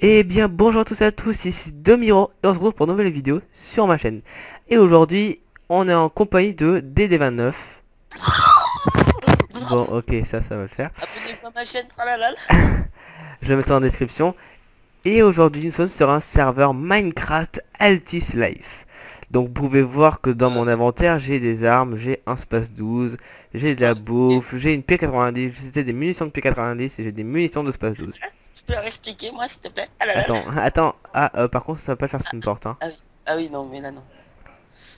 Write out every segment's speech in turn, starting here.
Eh bien bonjour à tous et à tous, ici Demiro et on se retrouve pour une nouvelle vidéo sur ma chaîne. Et aujourd'hui on est en compagnie de DD29. Bon ok, ça va le faire. Abonnez-vous à ma chaîne, tralala. Je vais mettre en description. Et aujourd'hui nous sommes sur un serveur Minecraft Altis Life. Donc vous pouvez voir que dans mon inventaire j'ai des armes, j'ai un space 12, j'ai Tu de peux la leur expliquer, bouffe, j'ai une P90, j'ai des munitions de P90 et j'ai des munitions de space 12. tu peux leur expliquer, moi, s'il te plaît. Ah là là là. Attends, par contre ça va pas le faire sur une porte hein. Ah oui, ah oui, non, mais là, non.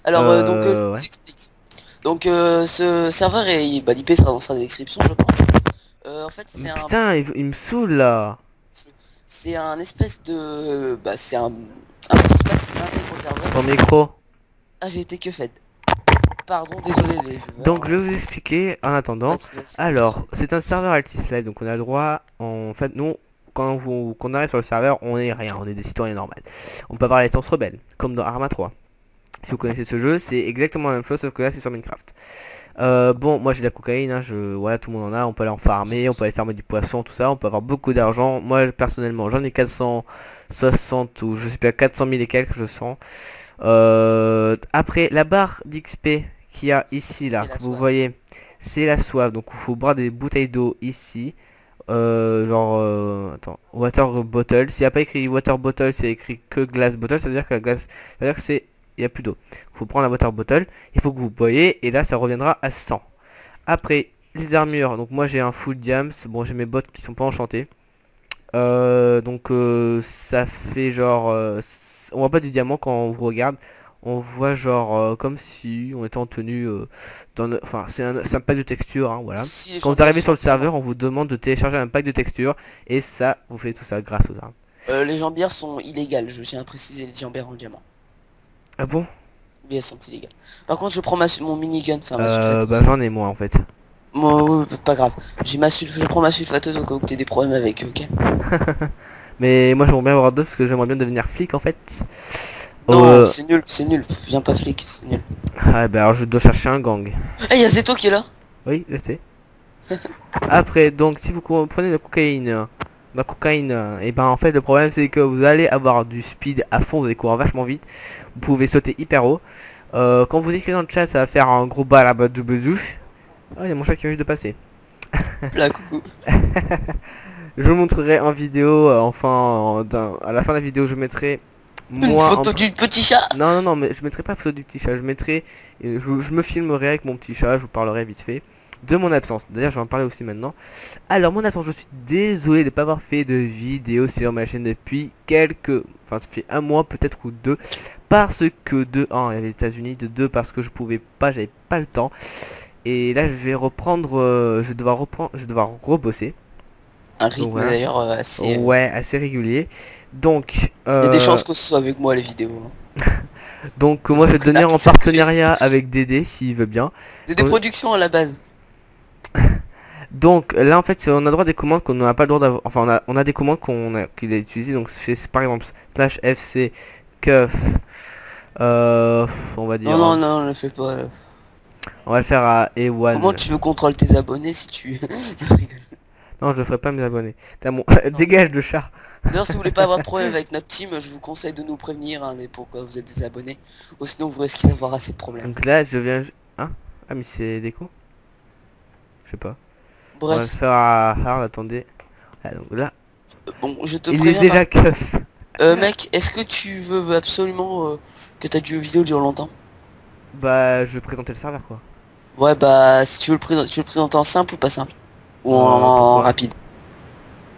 Alors, je vous Ouais. explique. Donc, ce serveur, bah, l'IP sera dans sa description, je pense. En fait, Mais putain, il me saoule là. c'est un espèce de, bah, c'est un prospect qui intègre au serveur. Ton micro. Ah, j'ai été que fait. Pardon, désolé les Donc je vais viewers. vous expliquer en attendant. Vas-y, vas-y, vas-y, Alors, c'est un serveur Altis Live, donc on a le droit, en fait, nous, quand on arrive sur le serveur, on est rien, on est des citoyens normaux. On peut avoir la licence rebelle, comme dans Arma 3. Si vous connaissez ce jeu, c'est exactement la même chose, sauf que là c'est sur Minecraft. Bon, moi j'ai de la cocaïne, hein, voilà, tout le monde en a, on peut aller en farmer, on peut aller farmer du poisson, tout ça, on peut avoir beaucoup d'argent. Moi personnellement, j'en ai 460 ou je sais pas, 400 000 et quelques, je sens. Après, la barre d'XP qu'il y a ici, là, c'est la que vous soif. voyez, c'est la soif. Donc il faut boire des bouteilles d'eau ici. Attends, water bottle. S'il n'y a pas écrit water bottle, c'est écrit que glass bottle, ça veut dire que la glace, ça veut dire que c'est, il n'y a plus d'eau. Il faut prendre la water bottle, il faut que vous boyez, et là ça reviendra à 100. Après, les armures, donc moi j'ai un full diams, bon j'ai mes bottes qui sont pas enchantées. Ça fait genre, on voit pas du diamant quand on vous regarde, on voit genre comme si on était en tenue enfin c'est un pack de texture hein, voilà. Si les Quand vous champions arrivez sur sont le diamants. serveur, on vous demande de télécharger un pack de texture et ça vous fait tout ça grâce aux armes. Les jambières sont illégales, je tiens à préciser les jambières en diamant. Ah bon? Oui, elles sont illégales. Par contre, je prends mon minigun, enfin ma Bah sulfateuse. j'en ai moi en fait. Moi, ouais, pas grave. Je prends ma sulfateuse au cas où t'aies des problèmes avec eux, ok? Mais moi j'aimerais bien avoir deux parce que j'aimerais bien devenir flic en fait. Non, c'est nul. Viens pas flic, c'est nul. Ah bah alors je dois chercher un gang. Eh, y'a Zeto qui est là! Oui, je sais. Après, donc si vous prenez la cocaïne, et ben en fait le problème c'est que vous allez avoir du speed à fond, vous allez courir vachement vite, vous pouvez sauter hyper haut. Quand vous écrivez dans le chat, ça va faire un gros bal à bas double douche. Ah, il y a mon chat qui vient juste de passer. Là, coucou. Je vous montrerai en vidéo, à la fin de la vidéo, je mettrai Une moi photo du petit chat! Non, non, non, mais je mettrai pas photo du petit chat, je mettrai, je me filmerai avec mon petit chat, je vous parlerai vite fait de mon absence. D'ailleurs, je vais en parler aussi maintenant. Alors, mon absence, je suis désolé de ne pas avoir fait de vidéo sur ma chaîne depuis enfin, ça fait un mois peut-être ou deux, parce que de un, il y a les États-Unis, de deux, parce que je pouvais pas, j'avais pas le temps. Et là, je vais reprendre, je vais devoir rebosser. Un Donc rythme voilà. d'ailleurs assez. Ouais, assez régulier. Donc, Il y a des chances que ce soit avec moi les vidéos, hein. moi je vais Le connard devenir qui en s'incruste. partenariat avec Dédé s'il veut bien. Des productions à la base. Donc là en fait on a droit à des commandes qu'on n'a pas le droit d'avoir. Enfin on a des commandes qu'il a utilisées. Donc c'est par exemple slash fc cuff. On va Non, dire non, non, ne le fais pas. on va le faire à Comment E1. tu veux contrôler tes abonnés si tu. Je rigole. Non je le ferai pas mes abonnés. T'as mon dégage de chat. D'ailleurs, si vous voulez pas avoir de problème avec notre team, je vous conseille de nous prévenir, hein, pourquoi vous êtes des abonnés. Ou sinon, vous risquez d'avoir assez de problèmes. Donc là je viens. Hein? Ah mais c'est déco? Je sais pas. On va le Bref, faire à hard, attendez. Ah, donc là. bon, je te Il est préviens, déjà cuff. mec, est-ce que tu veux absolument que ta vidéo dure longtemps? Bah je vais présenter le serveur quoi. Ouais, bah, si tu veux le présenter en simple ou pas simple? Ou en Pourquoi? rapide?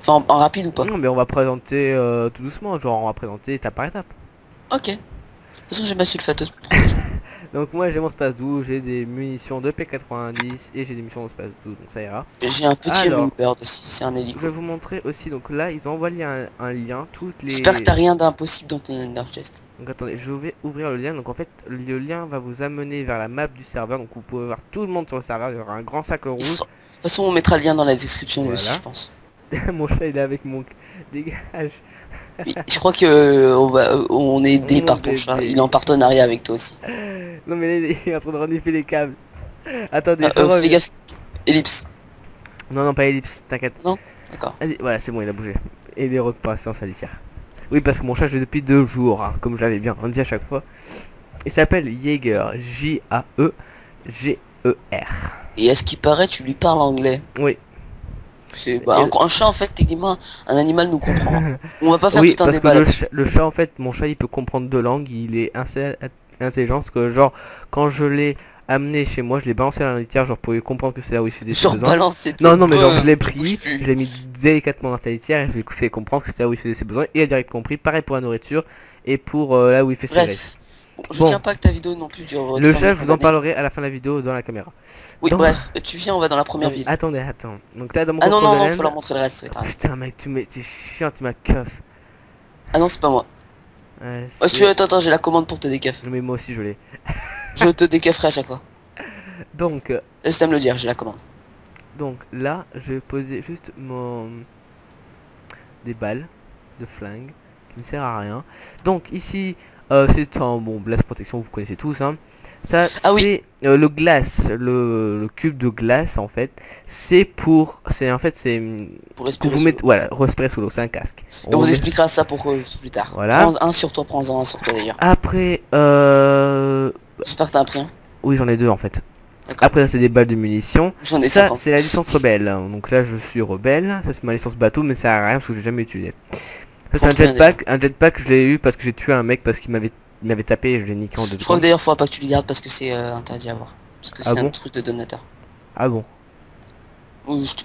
Enfin, en rapide ou pas? Non mais on va présenter tout doucement, genre on va présenter étape par étape. Ok. De toute façon, j'ai ma sulfateuse pour protéger. Donc moi j'ai mon space 12, j'ai des munitions de P90 et j'ai des munitions de space 12, donc ça ira. J'ai un petit Alors, hummingbird aussi, c'est un je vais hélico. vous montrer aussi, donc là ils ont envoyé un lien, J'espère que t'as rien d'impossible dans ton Ender Chest. Donc attendez, je vais ouvrir le lien, donc en fait le lien va vous amener vers la map du serveur, donc vous pouvez voir tout le monde sur le serveur, il y aura un grand sac rouge. De toute façon, on mettra le lien dans la description lui aussi, je Voilà. pense. Mon chat il est avec mon... Dégage. Oui, je crois que on est aidé Mon par ton chat. Il est en bébé. partenariat avec toi aussi. Non mais là, il est en train de renifler les câbles. Attendez, Ah, je fais reviens. gaffe. Ellipse. Non, non, pas ellipse, t'inquiète. Non? D'accord. Vas-y, voilà, c'est bon, il a bougé. Et des repas sans salitière. Oui, parce que mon chat, je l'ai depuis 2 jours, hein, comme je l'avais bien dit à chaque fois. Il s'appelle Jaeger, Jaeger. Et à ce qui paraît, tu lui parles anglais. Oui. C'est bah, Et- un chat en fait, techniquement, un animal nous comprend, hein. On va pas faire Oui, tout un parce que débat là-dessus. le chat, en fait, mon chat, il peut comprendre 2 langues. Il est assez intelligent, parce que genre, quand je l'ai amené chez moi, je l'ai balancé à la litière, genre pour lui comprendre que c'est là où il faisait ses Sur besoins. balance, c'était Non, non, mais genre, je l'ai tu bouges pris, plus. je l'ai mis délicatement dans sa litière et je lui ai fait comprendre que c'était là où il faisait ses besoins. Et il a direct compris. Pareil pour la nourriture et pour là où il fait ses rêves. Bref, je Bon, tiens pas que ta vidéo non plus dure le 3 chat, je minutes vous en d'année. parlerai à la fin de la vidéo dans la caméra. Oui, Donc, bref, tu viens, on va dans la première ville. attendez, attends. Donc là, dans mon Ah non, contrôle non, de non, faut laine. leur montrer le reste. Ouais, t'as raison. Putain, mec, t'es chiant, tu m'as keuf. Ah non, c'est pas moi. Ouais, Oh, si tu veux, attends, j'ai la commande pour te décaf. mais moi aussi, je l'ai. Je te décafferai à chaque fois. Donc, Laisse me le dire, j'ai la commande. là, je vais poser juste des balles de flingue qui ne sert à rien. Donc ici, c'est un bon blast protection, vous connaissez tous, hein. Ça, Ah oui. c'est le glace, le cube de glace en fait. C'est pour, c'est en fait c'est Pour pour respirer. vous sous mettre, l'eau. voilà, respirer sous l'eau, c'est un casque. Et on vous met- expliquera ça pour plus tard. Voilà. Prends un sur toi, prends-en un sur toi d'ailleurs. Après, J'espère que t'as appris un. oui, j'en ai 2 en fait. D'accord. Après, ça c'est des balles de munitions. J'en ai Ça, 50. c'est la licence rebelle. Donc là, je suis rebelle. Ça, c'est ma licence bateau, mais ça sert à rien parce que j'ai jamais utilisé. Ça, c'est un Faut en trouver un jetpack. Un jetpack, je l'ai eu parce que j'ai tué un mec parce qu'il m'avait tapé et je l'ai niqué en 2 Je crois que secondes. d'ailleurs, faudra pas que tu le gardes parce que c'est interdit à voir. Parce que Ah c'est un bon truc de donateur. Ah bon.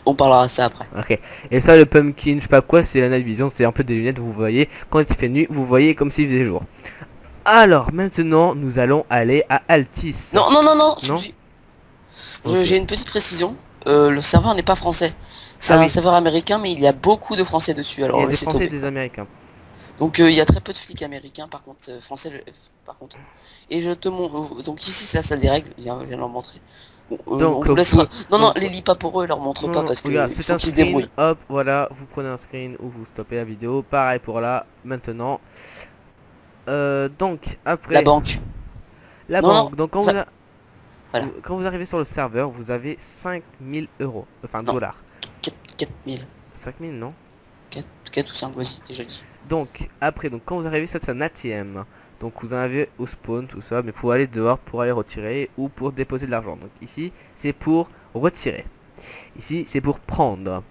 On parlera de ça après. Ok. Et ça, le pumpkin, je sais pas quoi, c'est la night vision. C'est un peu des lunettes, vous voyez. Quand il fait nuit, vous voyez comme s'il faisait jour. Alors, maintenant, nous allons aller à Altis. Non, non, non, non, Non. Ok. J'ai une petite précision. Le serveur n'est pas français. C'est Ah un oui. serveur américain, mais il y a beaucoup de français dessus. Il y Alors a des laissez Français et tomber. des Américains. Donc il y a très peu de flics américains, par contre français par contre. Et je te montre. Donc ici c'est la salle des règles. Viens leur montrer. Bon, Donc, on vous laissera. Non, non, donc- les lis pas pour eux, leur montre Non, pas non, parce que regarde, il c'est faut un qu'ils se screen, débrouillent. hop, voilà, vous prenez un screen ou vous stoppez la vidéo. Pareil pour là, maintenant. Donc, après, La banque. la Non, banque. non, Donc, voilà. quand vous arrivez sur le serveur, vous avez 5000 euros. Enfin, Non. dollars. 4000. 5000, non? 4 ou 5, vas-y, déjà dit. Donc, après, quand vous arrivez, ça c'est un ATM. Donc, vous en avez au spawn, tout ça. Mais il faut aller dehors pour aller retirer ou pour déposer de l'argent. Donc, ici, c'est pour retirer. Ici, c'est pour prendre.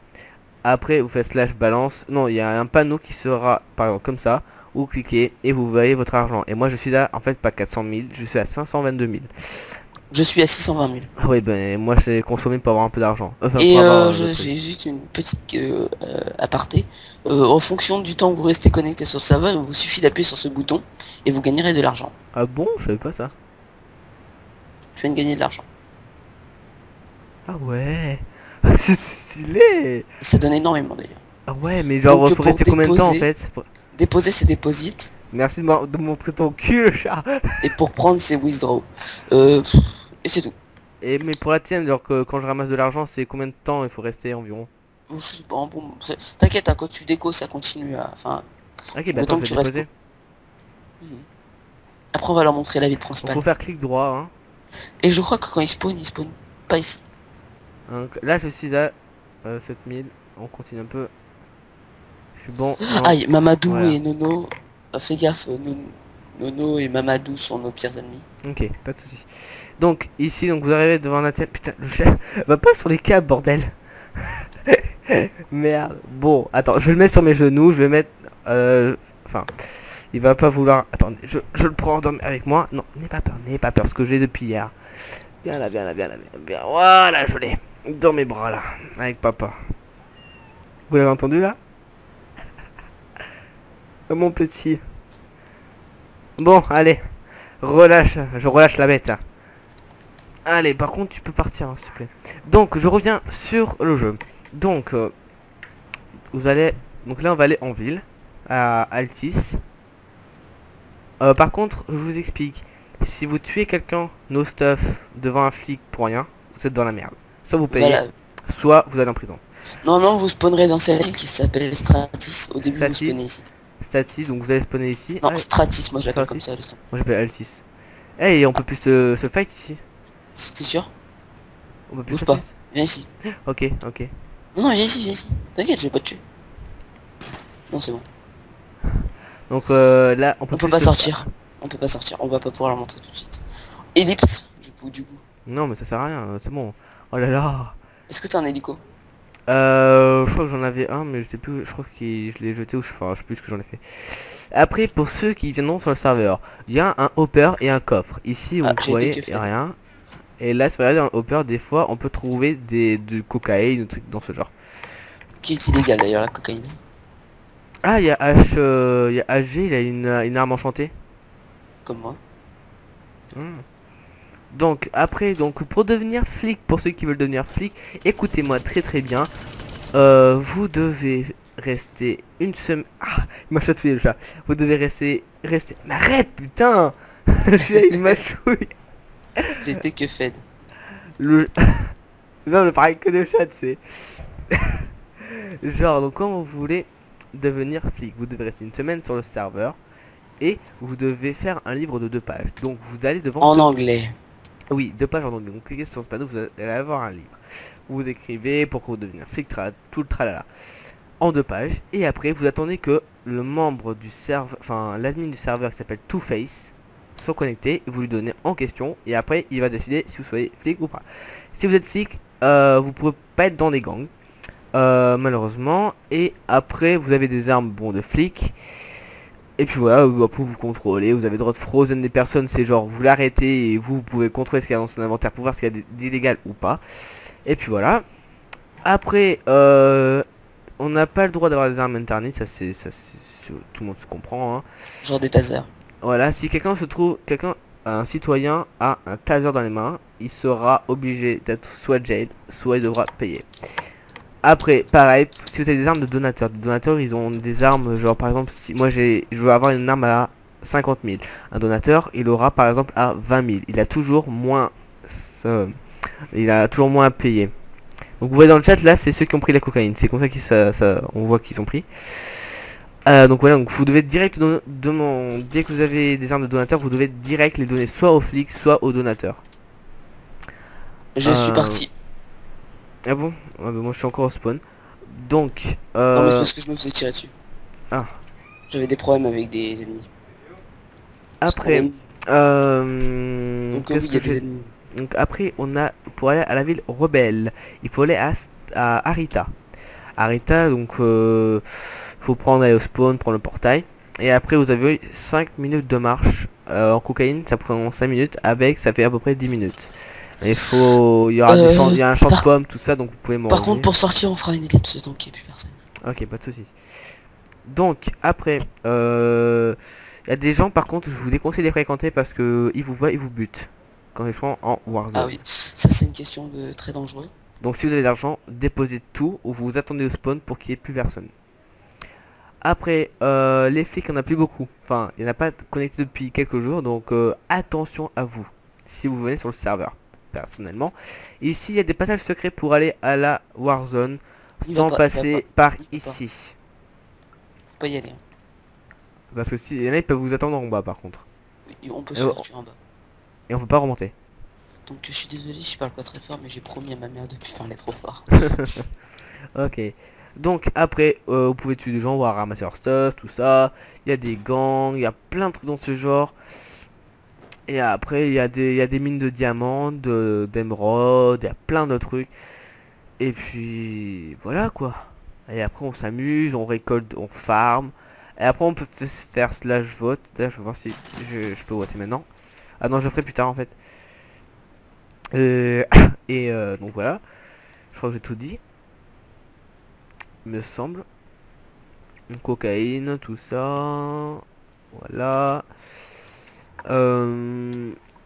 Après, vous faites slash balance. Non, il y a un panneau qui sera, par exemple, comme ça. Vous cliquez et vous voyez votre argent. Et moi, je suis à, en fait, pas 400 000, je suis à 522 000. Je suis à 620 000. Ah oui, ben, moi, j'ai consommé pour avoir un peu d'argent. Enfin, Et pour avoir le truc. j'ai juste une petite aparté. En fonction du temps que vous restez connecté sur le serveur, il vous suffit d'appuyer sur ce bouton et vous gagnerez de l'argent. Ah bon? Je savais pas ça. Tu viens de gagner de l'argent. Ah ouais. C'est stylé. Et ça donne énormément d'ailleurs. Ah ouais, mais genre, Donc, faut pour rester combien de temps en déposer- fait? Déposer ses déposites Merci de montrer ton cul, chat. et pour prendre ses withdraw. Et c'est tout. Et mais pour la tienne, genre que quand je ramasse de l'argent, c'est combien de temps il faut rester environ? Je sais pas, bon, t'inquiète, hein, quand tu déco, ça continue à. Enfin, Ok, Le bah temps attends, que je tu vais restes déposer. après on va leur montrer la ville Donc principale. faut faire clic droit, hein. Et je crois que quand ils spawn pas ici. Donc, là je suis à 7000, on continue un peu. Je suis bon. Non. Aïe, Mamadou Voilà. et Nono. Fais gaffe, Nono et Mamadou sont nos pires ennemis. Ok, pas de soucis. Donc ici, donc vous arrivez devant un tienne. Putain, le chat va pas sur les câbles, bordel. Merde. Bon, attends, je vais le mettre sur mes genoux, je vais mettre... Enfin, il va pas vouloir... Attendez, je le prends avec moi. Non, n'aie pas peur, parce que je l'ai depuis hier. Viens là, viens là, viens là, viens. Voilà, je l'ai. Dans mes bras là, avec papa. Vous l'avez entendu là? Oh, mon petit. Bon, allez. Relâche, je relâche la bête. Allez, par contre, tu peux partir, hein, s'il te plaît. Donc, je reviens sur le jeu. Donc, vous allez... Donc là, on va aller en ville, à Altis. Par contre, je vous explique. Si vous tuez quelqu'un, no stuff, devant un flic pour rien, vous êtes dans la merde. Soit vous payez, Voilà. soit vous allez en prison. Normalement vous spawnerez dans cette ville qui s'appelle Stratis. Au début Stratis. vous spawnez ici. Statis, donc vous allez spawner ici. Non, Ah, Stratis, moi je l'appelle Stratis. comme ça, laisse tomber. moi j'appelle Altis. Hey, on peut plus se fight ici. T'es sûr? On peut plus Bouge se pas. fight. Viens ici. Ok, ok. Non, non, viens ici, viens ici. T'inquiète, je vais pas te tuer. Non, c'est bon. Donc là, on peut On peut plus pas se sortir. On peut pas sortir. On va pas pouvoir la montrer tout de suite. Ellipse, du coup. Non, mais ça sert à rien, c'est bon. Oh là là. Est-ce que t'as un hélico? Je crois que j'en avais un, mais je sais plus, je crois que je l'ai jeté ou enfin, je sais plus ce que j'en ai fait. Après, pour ceux qui viendront sur le serveur, il y a un hopper et un coffre. Ici, Ah, vous j'ai été voyez que fait. rien. Et là, si vous regardez dans le hopper, des fois, on peut trouver du cocaïne ou trucs dans ce genre. Qui est illégal d'ailleurs, la cocaïne. Ah, il y a HG, il a une arme enchantée. Comme moi. Hmm. Donc, après, donc, pour devenir flic, pour ceux qui veulent devenir flic, écoutez-moi très très bien. Vous devez rester une semaine. Ah, il m'a chatouillé le chat. Vous devez rester. Mais arrête, putain. Il m'a chouillé. J'ai été que fed. Le. Non, mais pareil que de chat, c'est. Genre, donc, quand vous voulez devenir flic, vous devez rester une semaine sur le serveur et vous devez faire un livre de 2 pages. Donc, vous allez devant. En anglais. Oui, 2 pages en anglais. Donc, cliquez sur ce panneau, vous allez avoir un livre. Vous écrivez pourquoi vous devenir flic, tout le tralala. En 2 pages et après vous attendez que le membre du serveur, enfin l'admin du serveur qui s'appelle Two Face soit connecté, vous lui donnez en question et après il va décider si vous soyez flic ou pas. Si vous êtes flic, vous pourrez pas être dans des gangs malheureusement, et après vous avez des armes bon de flic et puis voilà, après vous contrôlez, vous avez le droit de frozen des personnes, c'est genre vous l'arrêtez et vous pouvez contrôler ce qu'il y a dans son inventaire pour voir ce qu'il y a d'illégal ou pas. Et puis voilà. Après on n'a pas le droit d'avoir des armes internes, ça c'est tout le monde se comprend hein. Genre des tasers. Voilà, si un citoyen a un taser dans les mains, il sera obligé d'être soit jail, soit il devra payer. Après, pareil, si vous avez des armes de donateurs, ils ont des armes, genre par exemple, si moi je veux avoir une arme à 50 000, un donateur, il aura par exemple à 20 000, il a toujours moins à payer. Donc vous voyez dans le chat là, c'est ceux qui ont pris la cocaïne. C'est comme ça on voit qu'ils ont pris. Donc voilà, donc vous devez direct dès que vous avez des armes de donateur, vous devez direct les donner soit aux flics, soit aux donateurs. Je suis parti. Ah bon? Ah bah moi je suis encore au spawn. Donc Non mais c'est parce que je me faisais tirer dessus. Ah. J'avais des problèmes avec des ennemis. Après Donc oui, qu'est-ce il y a que des j'ai. ennemis. Donc après on a pour aller à la ville rebelle, il faut aller à Arita. Arita, donc faut aller au spawn, prendre le portail. Et après vous avez 5 minutes de marche. En cocaïne ça prend 5 minutes, avec ça fait à peu près 10 minutes. Il y aura il y a un champ de pommes, tout ça, donc vous pouvez manger. Par contre pour sortir on fera une ellipse tant qu'il n'y a plus personne. Ok, pas de soucis. Donc après il y a des gens par contre je vous déconseille de les fréquenter parce que ils vous voient, ils vous butent quand ils sont en Warzone. Ah oui, ça c'est une question de très dangereux. Donc si vous avez de l'argent, déposez tout ou vous attendez au spawn pour qu'il n'y ait plus personne. Après, les flics, il n'y en a plus beaucoup. Enfin, il n'y en a pas connecté depuis quelques jours, donc attention à vous si vous venez sur le serveur, personnellement. Ici, il y a des passages secrets pour aller à la Warzone sans passer par ici. Faut pas y aller. Hein. Parce que si, il y en a, ils peuvent vous attendre en bas par contre. Oui, on peut se faire tuer en bas. Et on peut pas remonter. Donc je suis désolé, je parle pas très fort, mais j'ai promis à ma mère de plus parler trop fort. Ok. Donc après, vous pouvez tuer des gens, ou ramasser leur stuff, tout ça. Il y a des gangs, il y a plein de trucs dans ce genre. Et après, il y a des mines de diamants, d'émeraudes, il y a plein de trucs. Et puis, voilà quoi. Et après, on s'amuse, on récolte, on farm. Et après, on peut faire slash vote. D'ailleurs, je vais voir si je peux voter maintenant. Ah non, je le ferai plus tard en fait. Donc voilà. Je crois que j'ai tout dit. Il me semble. Cocaïne, tout ça. Voilà.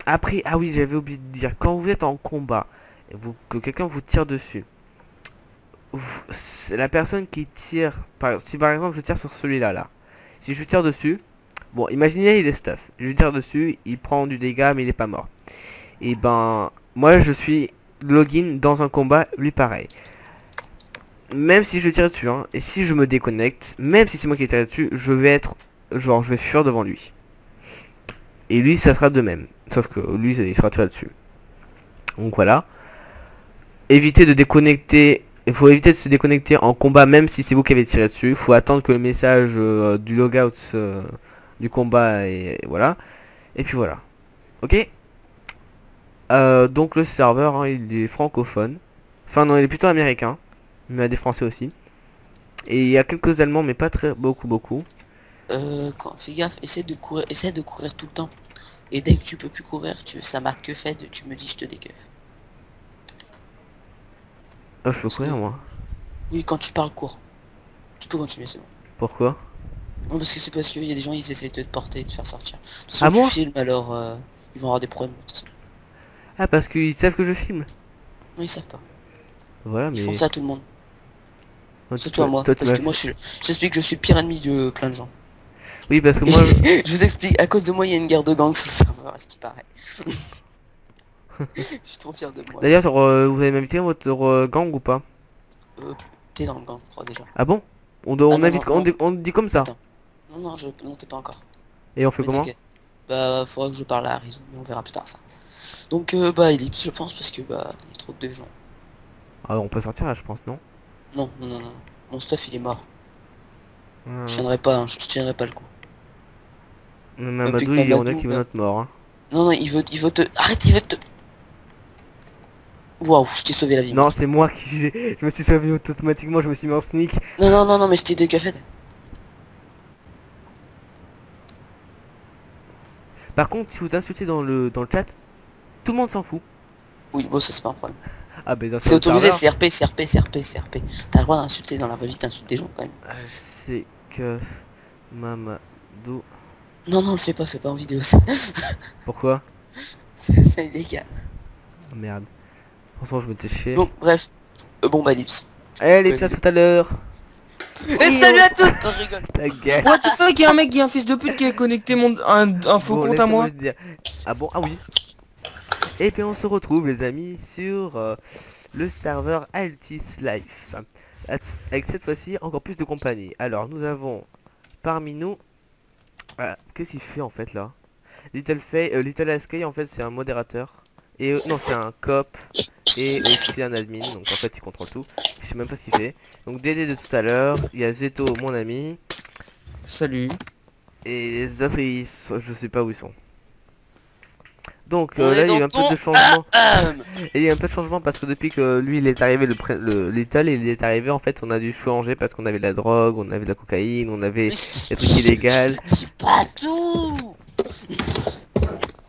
Après, ah oui, j'avais oublié de dire. Quand vous êtes en combat, et que quelqu'un vous tire dessus. C'est la personne qui tire. Si par exemple je tire sur celui-là, là. Si je tire dessus. Bon, imaginez il est stuff. Je tire dessus, il prend du dégât, mais il est pas mort. Et ben, moi je suis login dans un combat, lui pareil. Même si je tire dessus, hein, et si je me déconnecte, même si c'est moi qui ai tiré dessus, je vais être, genre, je vais fuir devant lui. Et lui, ça sera de même. Sauf que lui, il sera tiré dessus. Donc voilà. Évitez de déconnecter il faut éviter de se déconnecter en combat même si c'est vous qui avez tiré dessus. Il faut attendre que le message du logout du combat et voilà. Et puis voilà. Ok. Donc le serveur, hein, il est francophone. Enfin non, il est plutôt américain. Mais il y a des français aussi. Et il y a quelques allemands mais pas très beaucoup. Fais gaffe, essaie de courir tout le temps. Et dès que tu peux plus courir, ça marque que fait, tu me dis je te décuff. Oh, je peux Parce courir que- moi. Oui, quand tu parles cours. Tu peux continuer, c'est bon. Pourquoi? Non, parce que c'est parce qu'il y a des gens, ils essaient de te porter et de te faire sortir. De toute façon, Ah tu moi? filmes, alors ils vont avoir des problèmes. De toute façon. Ah parce qu'ils savent que je filme. Non, ils savent pas. Voilà Ils mais... font ça à tout le monde. toi, Surtout à moi. tu Parce m'as que moi, fait- j'explique que je suis le pire ennemi de plein de gens. Oui parce que Et moi... je vous explique, à cause de moi, il y a une guerre de gangs sur le serveur, à ce qui paraît. Je suis trop fier de moi. D'ailleurs vous allez m'inviter à votre gang ou pas? T'es dans le gang, je crois, déjà. Ah bon? On Ah, non, invite, non, non. on dit comme ça. Attends. Non, non, t'es pas encore. Et on fait Mais comment? t'inquiète. Bah, faudra que je parle à Rizou, mais on verra plus tard ça. Donc, bah, Ellipse, je pense, parce que, bah, il y a trop de gens. Ah on peut sortir là je pense non? Non, non, non, non. Mon stuff, il est mort. Hmm. Je tiendrai pas, hein, je tiendrai pas le coup. Mamadou, plus que on dirait Mamadou, qu'il veut notre mort. Hein. Non, non, il veut te... Arrête, il veut te... Waouh, je t'ai sauvé la vie. Non, c'est moi qui... Je me suis sauvé automatiquement, je me suis mis en sneak. Non, non, non, non, mais je t'ai décuffé. Par contre, si vous insultez dans le chat, tout le monde s'en fout. Oui, bon, ça c'est pas un problème. Ah ben dans C'est le autorisé, serveur, CRP. T'as le droit d'insulter dans la vraie vie, t'insultes des gens quand même. c'est que... Mamadou... Non, non, le fais pas en vidéo, ça. Pourquoi? C'est illégal. Oh, merde. Franchement, je m'étais chié. Bon, bref. Bon, bah, Lips. Allez, à tout à l'heure. Et salut à tous. Non, je rigole. Ta gueule. What the fuck, y'a un mec qui est un fils de pute qui a connecté un faux Bon, compte à moi. laissez-moi dire. Ah bon? Ah oui. Et puis on se retrouve les amis sur le serveur Altis Life. Avec cette fois-ci encore plus de compagnie. Alors nous avons parmi nous... qu'est-ce qu'il fait en fait là? Little Askey en fait c'est un modérateur. Et non c'est un cop et aussi un admin. Donc en fait il contrôle tout. Je sais même pas ce qu'il fait. Donc Dédé de tout à l'heure. Il y a Zeto mon ami. Salut. Et les autres je sais pas où ils sont. Donc On là est il y a eu dans un peu ton- de changement. Ahem. Et il y a un peu de changement parce que depuis que lui il est arrivé, le Little il est arrivé en fait on a dû changer parce qu'on avait de la drogue, on avait de la cocaïne, on avait des trucs illégaux. Je dis pas tout.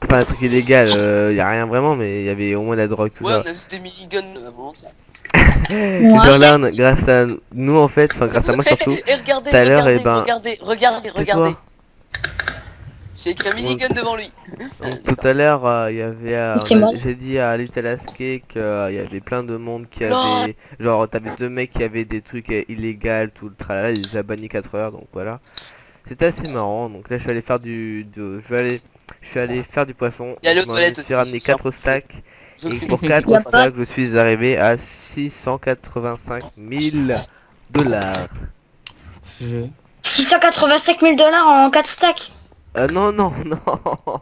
Enfin un truc illégal, il y a rien vraiment mais il y avait au moins de la drogue tout Ouais, ça. on a juste des miniguns avant. Et puis là grâce à nous en fait, enfin grâce à moi surtout, Et regardez, tout à l'heure, regardez, eh ben, regardez. tais-toi. J'ai écrit un minigun devant lui. Donc tout à l'heure il y avait C'est moi. j'ai dit à Little Askey qu'il y avait plein de monde qui Non. avait genre t'avais deux mecs qui avaient des trucs illégaux tout le tralala, il les a bannis 4 heures donc voilà. C'était assez marrant donc là je suis allé faire je suis allé faire du poisson. Il y a les Je m'en toilettes suis aussi, ramené 4 stacks Je et crie. pour Y 4 a pas- stacks je suis arrivé à 685 000 dollars. 685 000 $ en 4 stacks. Non non non. En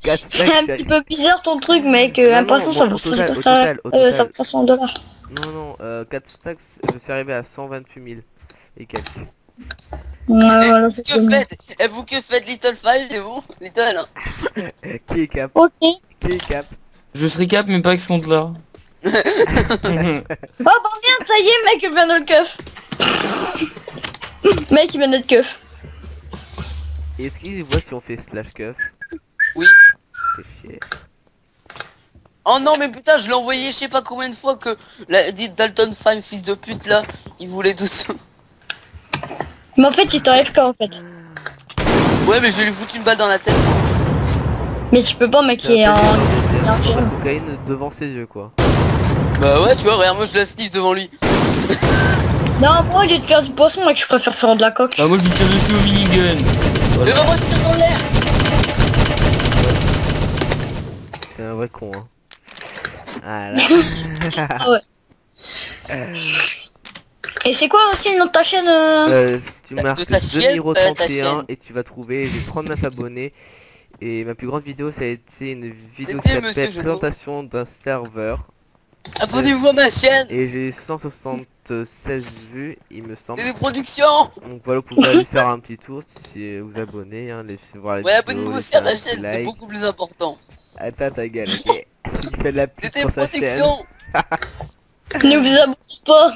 4 stacks C'est un je suis petit peu bizarre ton truc, mec. Non, Un non, poisson, bon, ça au vaut total, au ça, total, au total. ça vaut 500 $. Non, non, 4 stacks, je suis arrivé à 128 000 et quelques. Ouais, voilà, c'est Que bon. faites? Et vous que faites Little Five, c'est bon? Little, hein. Qui est cap? Ok. Qui est cap? Je serai cap mais pas avec ce compte là. Oh, bah bien, ça y est, mec, il vient de le keuf. Mec, il vient de keuf. Est-ce qu'il voit si on fait slash cuff? Oui. C'est chier. Oh non, mais putain, je l'ai envoyé je sais pas combien de fois que dit Dalton Fine, fils de pute là, il voulait tout ça. Mais en fait, il t'enlève quoi en fait? Ouais, mais je vais lui foutre une balle dans la tête. Mais tu peux pas, mec, il est en... il est en la film. cocaïne devant ses yeux quoi. Bah ouais, tu vois, regarde, moi je la sniff devant lui. Non, moi, au lieu de faire du poisson, mec, je préfère faire de la coque. Bah moi je lui tire dessus au minigun. Mais bah moi je tire dans l'air. T'es un vrai con hein. Voilà. Ah ouais. Et c'est quoi aussi le nom de ta chaîne Tu De marques ta chienne, ta 2031 chaîne. et tu vas trouver, j'ai 39 abonnés. Et ma plus grande vidéo ça a été une vidéo C'était qui Monsieur s'appelle Jeunet. présentation d'un serveur. Abonnez-vous à ma chaîne. Et j'ai 176 vues, il me semble. Et des productions. Donc voilà, vous pouvez aller faire un petit tour si vous abonnez, hein, laissez voir les Ouais, vidéos, abonnez-vous aussi laissez à ma un petit chaîne, c'est like. beaucoup plus important. Attends ta gueule, ok. Il fait de la pub C'était pour sa chaîne. production. Ne vous abonnez pas.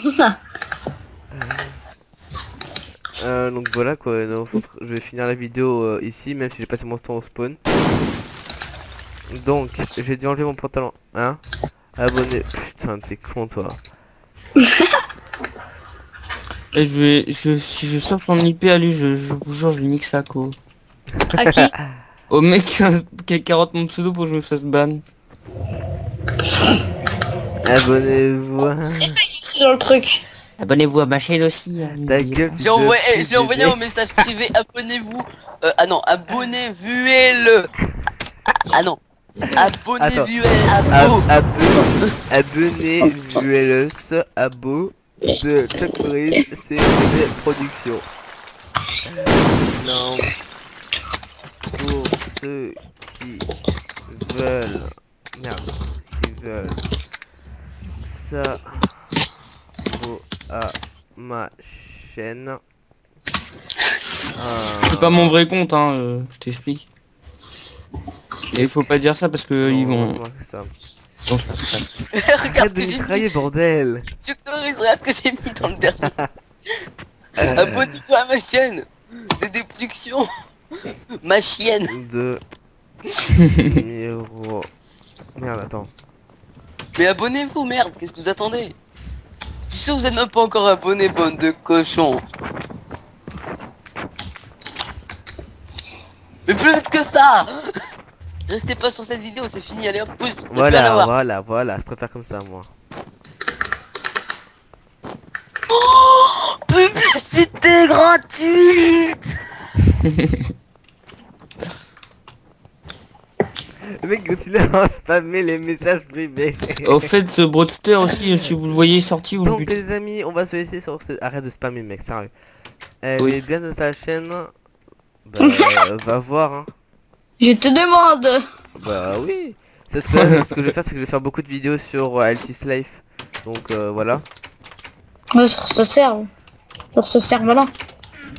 Donc voilà quoi, donc, je vais finir la vidéo ici, même si j'ai passé mon temps au spawn. Donc, j'ai dû enlever mon pantalon, hein. Abonné, putain t'es con toi. Et si je sors son IP à lui, je vous jure, je lui nique sa co. À qui? Au mec qui a carotte mon pseudo pour que je me fasse ban. Abonnez-vous, hein. C'est dans le truc. Abonnez-vous à ma chaîne aussi. Hein, Ta gueule, fils J'ai envoyé, de je l'ai envoyé bébé. un message privé, abonnez-vous. Ah non, abonnez-vous-le. Ah non. Abonnez-vous Abonnez-vous abo de Chuck Norris CRD Productions. Non. Pour ceux qui veulent, merde, qui veulent à ma chaîne. C'est pas mon vrai compte, hein, je t'explique. Et il faut pas dire ça parce que ils vont... Ça. ils vont faire ça. Regarde Arrête ce de que j'ai mitrailler, mis. bordel. Chuck Norris, regarde ce que j'ai mis dans le dernier. Abonnez-vous à ma chaîne de déproduction. Ma chienne. De numéro. Merde, attends. Mais abonnez-vous, merde, qu'est-ce que vous attendez? Tu sais, vous êtes même pas encore abonné, bande de cochons. Mais plus vite que ça. Restez pas sur cette vidéo, c'est fini, allez hop, pouce. Voilà, je préfère comme ça moi. Publicité gratuite. Le mec continue à spammer les messages privés. Au fait, ce Broadster aussi, si vous le voyez sorti, vous le Donc butez. les amis, on va se laisser sur ce... Arrête de spammer mec, sérieux. Oui. Mais bien de sa chaîne. Bah va voir hein. Je te demande. Bah oui. C'est ce que je vais faire, c'est que je vais faire beaucoup de vidéos sur Altis Life. Donc voilà. Sur ce serve. Sur ce serve-là.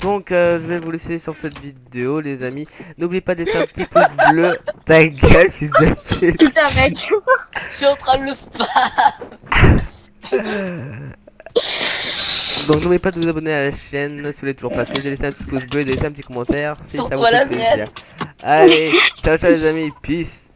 Donc je vais vous laisser sur cette vidéo les amis. N'oubliez pas de laisser un petit pouce bleu. Ta gueule fils de pute. Putain mec. Je suis en train de le spam. Donc n'oubliez pas de vous abonner à la chaîne si vous l'avez toujours pas fait, de laisser un petit pouce bleu et de laisser un petit commentaire si ça vous Surtout à fait la plaisir. mienne. Allez, ciao ciao les amis, peace.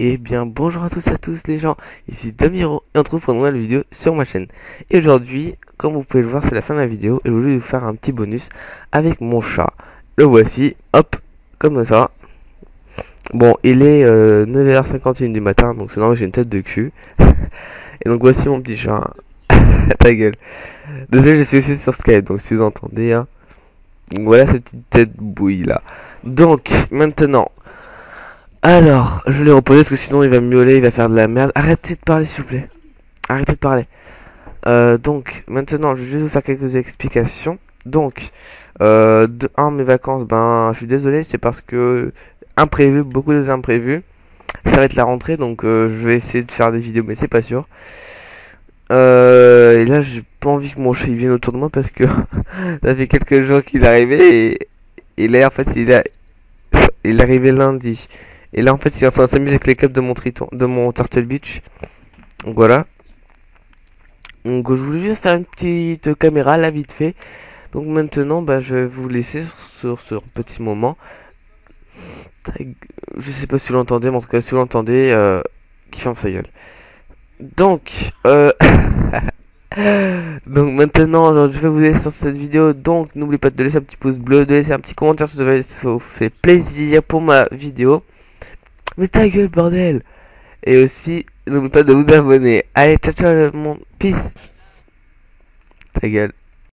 Et bien bonjour à tous les gens, ici Damiro et on se retrouve pour une nouvelle vidéo sur ma chaîne. Et aujourd'hui, comme vous pouvez le voir, c'est la fin de la vidéo et je voulais vous faire un petit bonus avec mon chat. Le voici, hop, comme ça. Bon, il est 9h51 du matin, donc c'est normal, j'ai une tête de cul. Et donc voici mon petit chat. Ta gueule. Désolé, je suis aussi sur Skype, donc si vous entendez, hein. Donc voilà cette petite tête bouille là. Donc maintenant, alors je l'ai reposé parce que sinon il va miauler, il va faire de la merde. Arrêtez de parler s'il vous plaît. Arrêtez de parler. Donc maintenant, je vais juste vous faire quelques explications. Donc mes vacances, ben je suis désolé, c'est parce que imprévu, beaucoup des imprévus. Ça va être la rentrée, donc je vais essayer de faire des vidéos, mais c'est pas sûr. Et là, j'ai pas envie que mon chat il vienne autour de moi parce que ça fait quelques jours qu'il est arrivé et là en fait il est arrivé lundi. Et là en fait il est en train de s'amuser avec les câbles de mon Triton, de mon Turtle Beach. Donc voilà. Donc je voulais juste faire une petite caméra là vite fait. Donc maintenant bah je vais vous laisser sur ce petit moment. Je sais pas si vous l'entendez, mais en tout cas si vous l'entendez, qui ferme sa gueule. Donc donc maintenant je vais vous laisser sur cette vidéo. Donc n'oubliez pas de laisser un petit pouce bleu, de laisser un petit commentaire si ça vous fait plaisir pour ma vidéo. Mais ta gueule bordel. Et aussi n'oubliez pas de vous abonner. Allez ciao ciao le monde, peace. Ta gueule.